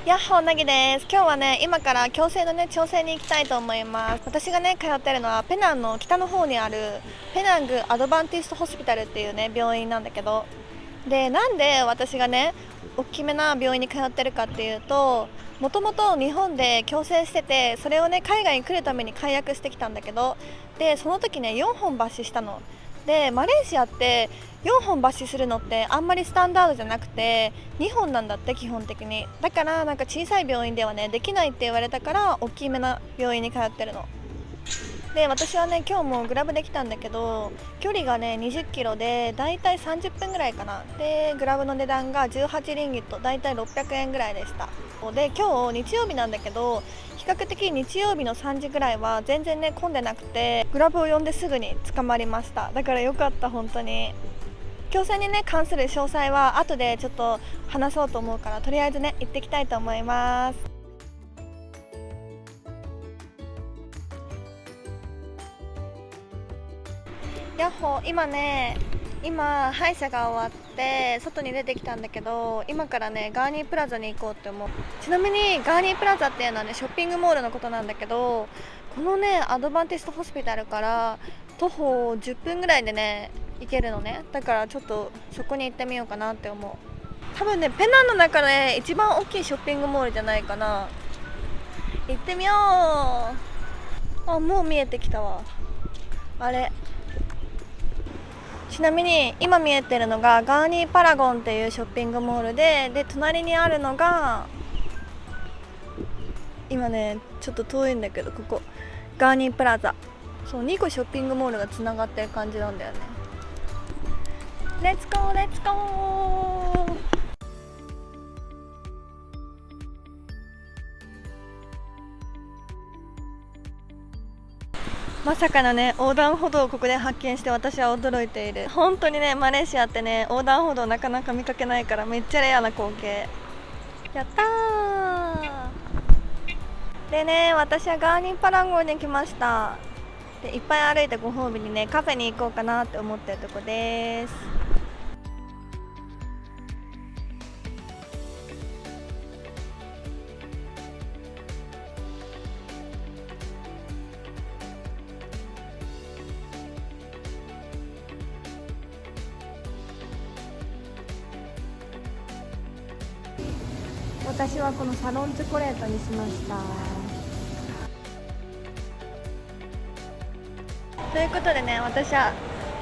やっほーなぎです。今日はね、今から矯正のね、調整に行きたいと思います。私がね、通ってるのはペナンの北の方にあるペナングアドバンティストホスピタルっていうね、病院なんだけど、で、なんで私がね、大きめな病院に通ってるかっていうと、もともと日本で矯正してて、それをね、海外に来るために解約してきたんだけど、で、その時ね、4本抜歯したの。で、マレーシアって4本抜歯するのってあんまりスタンダードじゃなくて2本なんだって、基本的に。だからなんか小さい病院ではねできないって言われたから、大きめな病院に通ってるので、私はね、今日もグラブできたんだけど、距離がね20キロでだいたい30分ぐらいかな。で、グラブの値段が18リンギット、だいたい600円ぐらいでした。で、今日日曜日なんだけど、比較的日曜日の3時ぐらいは全然ね混んでなくて、グラブを呼んですぐに捕まりました。だからよかった、本当に。矯正にね関する詳細は後でちょっと話そうと思うから、とりあえずね行ってきたいと思います。やっほー、今歯医者が終わって外に出てきたんだけど、今からねガーニープラザに行こうって思う。ちなみにガーニープラザっていうのはねショッピングモールのことなんだけど、このねアドバンティストホスピタルから徒歩10分ぐらいでね行けるのね。だからちょっとそこに行ってみようかなって思う。多分ねペナンの中で一番大きいショッピングモールじゃないかな。行ってみよう。もう見えてきたわ。あれ、ちなみに今見えてるのがガーニーパラゴンっていうショッピングモールで、隣にあるのが、今ねちょっと遠いんだけど、ここガーニープラザ。そう、2個ショッピングモールがつながってる感じなんだよね。レッツゴーレッツゴー。まさかのね横断歩道をここで発見して、私は驚いている。本当にね、マレーシアってね横断歩道なかなか見かけないから、めっちゃレアな光景。やったー。でね、私はガーニーパラゴンに来ました。で、いっぱい歩いてご褒美にねカフェに行こうかなって思ってるとこです。私はこのサロンチョコレートにしました。ということでね、私は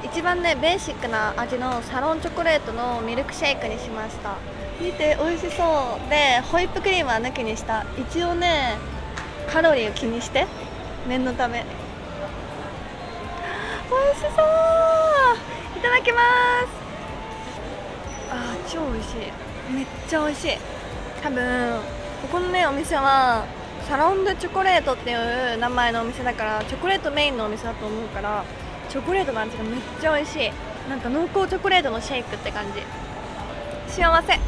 一番ねベーシックな味のサロンチョコレートのミルクシェイクにしました。見て、美味しそうで、ホイップクリームは抜きにした。一応ねカロリーを気にして、念のため。美味しそう。いただきます。超美味しい。めっちゃ美味しい。多分ここのねお店はサロン・ド・チョコレートっていう名前のお店だから、チョコレートメインのお店だと思うから、チョコレートの味がめっちゃ美味しい。なんか濃厚チョコレートのシェイクって感じ。幸せ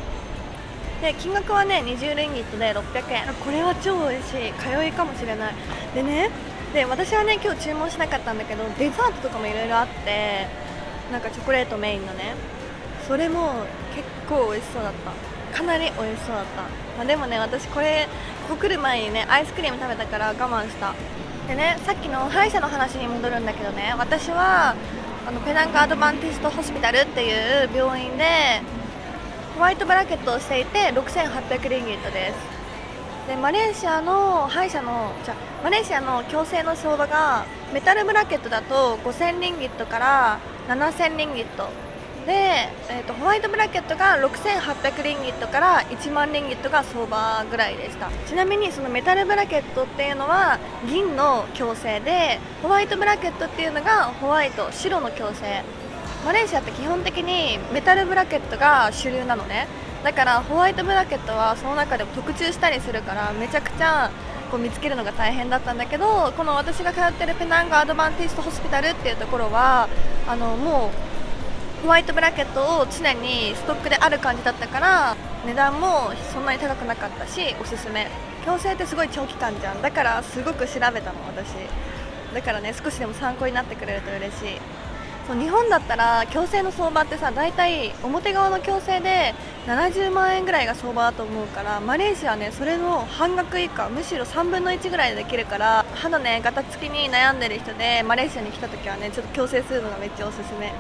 で、金額はね20リンギットで600円。これは超美味しい。通いかもしれない。でね、私はね今日注文しなかったんだけど、デザートとかもいろいろあって、なんかチョコレートメインのね、それも結構美味しそうだった。かなり美味しそうだった。でもね、私ここ来る前にねアイスクリーム食べたから我慢した。でね、さっきの歯医者の話に戻るんだけどね、私はペナングアドバンティストホスピタルっていう病院でホワイトブラケットをしていて6800リンギットです。で、マレーシアの矯正の相場が、メタルブラケットだと5000リンギットから7000リンギットで、ホワイトブラケットが6800リンギットから1万リンギットが相場ぐらいでした。ちなみにそのメタルブラケットっていうのは銀の矯正で、ホワイトブラケットっていうのがホワイト、白の矯正。マレーシアって基本的にメタルブラケットが主流なのね。だからホワイトブラケットはその中でも特注したりするから、めちゃくちゃこう見つけるのが大変だったんだけど、この私が通ってるペナングアドバンティストホスピタルっていうところはもうホワイトブラケットを常にストックである感じだったから、値段もそんなに高くなかったし、おすすめ。矯正ってすごい長期間じゃん。だからすごく調べたの、私。だからね、少しでも参考になってくれると嬉しい。そう、日本だったら矯正の相場ってさ、だいたい表側の矯正で70万円ぐらいが相場だと思うから、マレーシアはねそれの半額以下、むしろ3分の1ぐらいでできるから、肌ねガタつきに悩んでる人でマレーシアに来た時はねちょっと矯正するのがめっちゃおすすめ。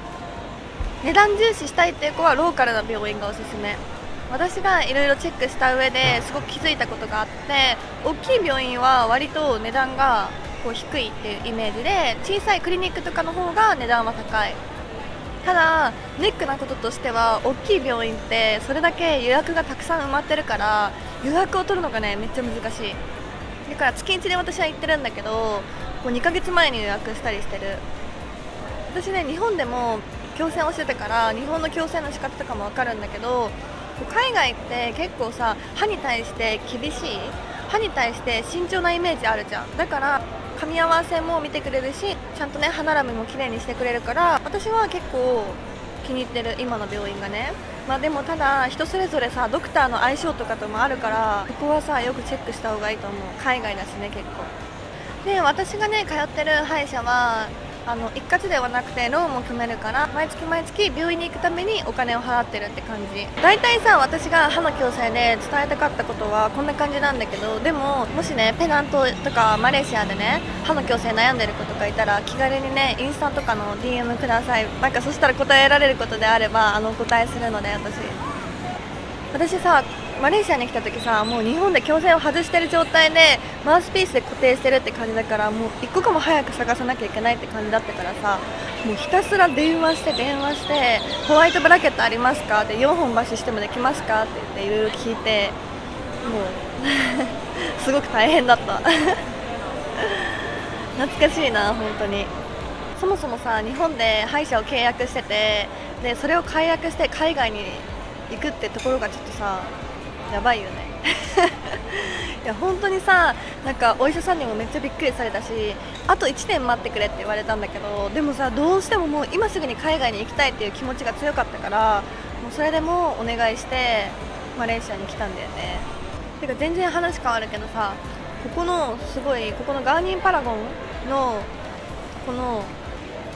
値段重視したいっていう子はローカルな病院がおすすめ。私がいろいろチェックした上ですごく気づいたことがあって、大きい病院は割と値段がこう低いっていうイメージで、小さいクリニックとかの方が値段は高い。ただネックなこととしては、大きい病院ってそれだけ予約がたくさん埋まってるから、予約を取るのがねめっちゃ難しい。だから月1で私は行ってるんだけど、こう2ヶ月前に予約したりしてる。私ね日本でも矯正をしてたから、日本の矯正の仕方とかも分かるんだけど、海外って結構さ、歯に対して厳しい、歯に対して慎重なイメージあるじゃん。だから噛み合わせも見てくれるし、ちゃんとね歯並びも綺麗にしてくれるから、私は結構気に入ってる、今の病院がね。まあでもただ人それぞれさ、ドクターの相性とかともあるから、ここはさよくチェックした方がいいと思う。海外だしね結構。で、私がね通ってる歯医者は一括ではなくてローンも組めるから、毎月毎月病院に行くためにお金を払ってるって感じ。だいたいさ、私が歯の矯正で伝えたかったことはこんな感じなんだけど、でももしねペナントとかマレーシアでね歯の矯正悩んでる子とかいたら、気軽にねインスタとかの DM ください。なんかそしたら答えられることであればお答えするので。私さ、マレーシアに来た時さ、もう日本で矯正を外してる状態でマウスピースで固定してるって感じだから、もう一刻も早く探さなきゃいけないって感じだったからさ、もうひたすら電話してホワイトブラケットありますかって4本箸してもできますかって言っていろいろ聞いて、もうすごく大変だった懐かしいな本当に。そもそもさ、日本で歯医者を契約してて、でそれを解約して海外に行くってところがちょっとさやばいよねいや本当にさ、なんかお医者さんにもめっちゃびっくりされたし、あと1年待ってくれって言われたんだけど、でもさどうしてももう今すぐに海外に行きたいっていう気持ちが強かったから、もうそれでもお願いしてマレーシアに来たんだよね。てか全然話変わるけどさ、ここのガーニンパラゴンのこの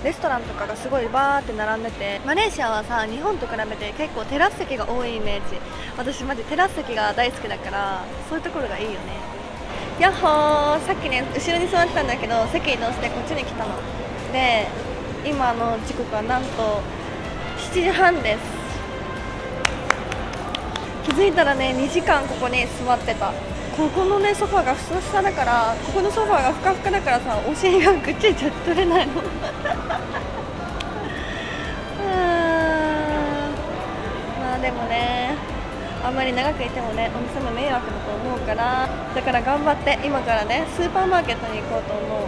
レストランとかがすごいバーって並んでて、マレーシアはさ日本と比べて結構テラス席が多いイメージ。私マジテラス席が大好きだから、そういうところがいいよね。やっほー、さっきね後ろに座ってたんだけど、席移動してこっちに来たので、今の時刻はなんと7時半です。気づいたらね2時間ここに座ってた。ここのねソファーがふさふさだから、ここのソファーがふかふかだからさ、お尻がぐっちりちゃ取れないのまあでもね、あんまり長くいてもねお店も迷惑だと思うから、だから頑張って今からねスーパーマーケットに行こうと思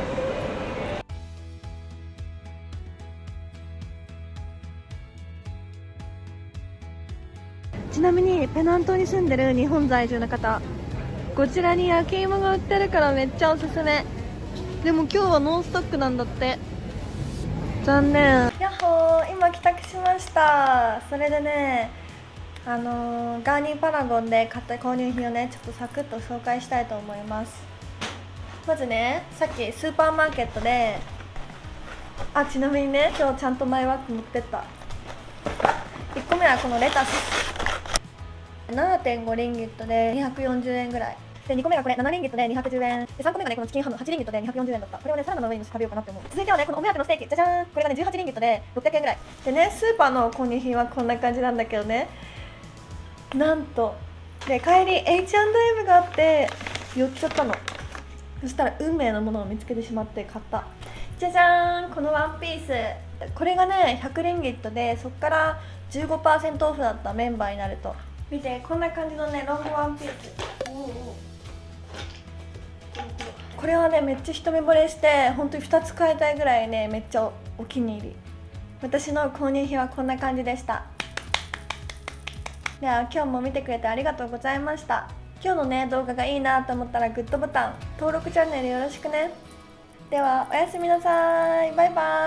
う。ちなみにペナン島に住んでる日本在住の方、こちらに焼き芋が売ってるからめっちゃおすすめ。でも今日はノンストックなんだって。残念。やっほー、今帰宅しました。それでねガーニーパラゴンで買った購入品をねちょっとサクッと紹介したいと思います。まずね、さっきスーパーマーケットでちなみにね今日ちゃんとマイワック持ってった。1個目はこのレタス 7.5 リンギットで240円ぐらいで、2個目がこれ7リンギットで210円で、3個目がねこのチキンハム8リンギットで240円だった。これをねサラダの上にして食べようかなって思う。続いてはねこのお目当てのステーキ、じゃじゃーん、これがね18リンギットで600円ぐらいでね、スーパーの購入品はこんな感じなんだけどね、なんとで帰り H&M があって寄っちゃったの。そしたら運命のものを見つけてしまって買った。じゃじゃーん、このワンピース、これがね100リンギットで、そっから 15% オフだった。メンバーになると見て、こんな感じのねロングワンピース。これはねめっちゃ一目惚れして、本当に2つ買いたいぐらいねめっちゃお気に入り。私の購入費はこんな感じでした。では今日も見てくれてありがとうございました。今日のね動画がいいなと思ったらグッドボタン、登録チャンネルよろしくね。ではおやすみなさい。バイバーイ。